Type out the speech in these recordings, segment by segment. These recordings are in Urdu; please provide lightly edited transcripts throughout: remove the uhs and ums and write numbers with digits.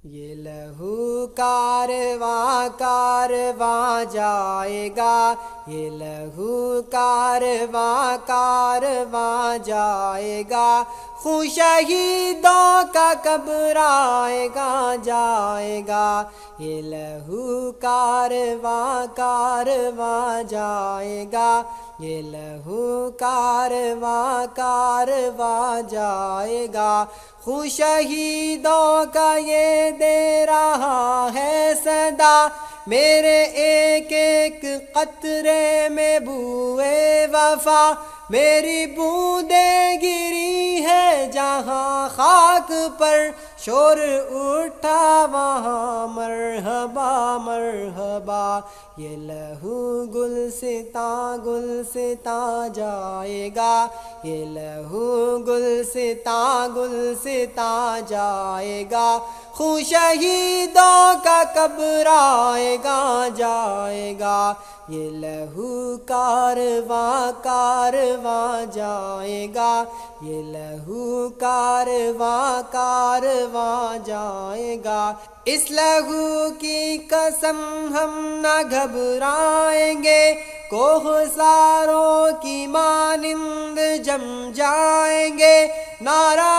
یہ لہو کارواں کارواں جائے گا، یہ لہو کارواں کارواں جائے گا، خون شہیدوں کا قبر آئے گا جائے گا، یہ لہو کارواں کارواں جائے گا، یہ لہو کارواں کارواں جائے گا، خون شہیدوں کا یہ دے رہا ہے صدا، میرے ایک ایک قطرے میں بوئے وفا، میری بوندیں گری ہے جہاں خاک پر، شور اٹھا وہاں مرحبا مرحبا، یہ لہو گلستاں گلستاں جائے گا، یہ لہو گلستاں گلستاں جائے گا، خون شہیدوں کا قبر آئے گا جائے گا، یہ لہو کارواں کارواں جائے گا، یہ لہو کارواں کارواں جائے گا، اس لہو کی قسم ہم نہ گھبرائیں گے، کوہساروں کی مانند جم جائیں گے، نعرہ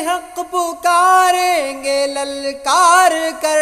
حق پکاریں گے للکار کر،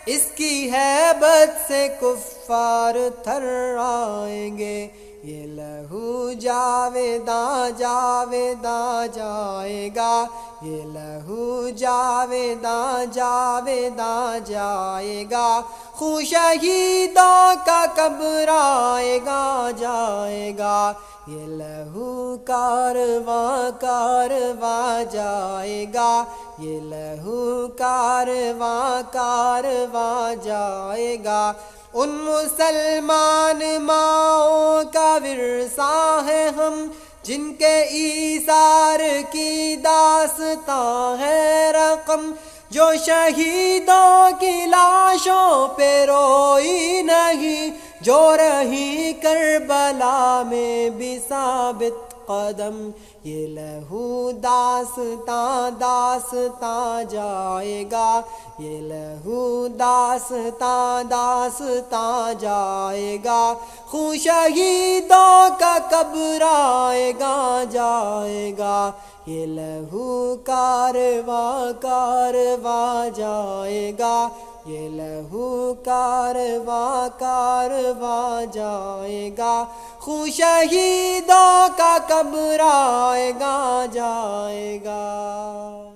اس کی ہیبت سے کفار تھر آئیں گے، یہ لہو جاویداں جاویداں جائے گا، یہ لہو جاویداں جاویداں جائے گا، خون شہیدوں کا قبر آئے گا جائے گا، یہ لہو کارواں کارواں جائے گا، یہ لہو کارواں کارواں جائے گا، ان مسلمان ماؤں کا ورثہ ہے ہم، جن کے ایثار کی داستاں ہے رقم، جو شہیدوں کی لاشوں پہ روئی نہیں، جو رہی کربلا میں بھی ثابت قدم، یہ لہو داستاں داستاں جائے گا، یہ لہو داستاں داستاں جائے گا، خون شہیدوں کا قبر آئے گا جائے گا، یہ لہو کارواں کارواں جائے گا، یہ لہو کارواں کارواں جائے گا، خون شہیدوں کا قبر آئے گا جائے گا۔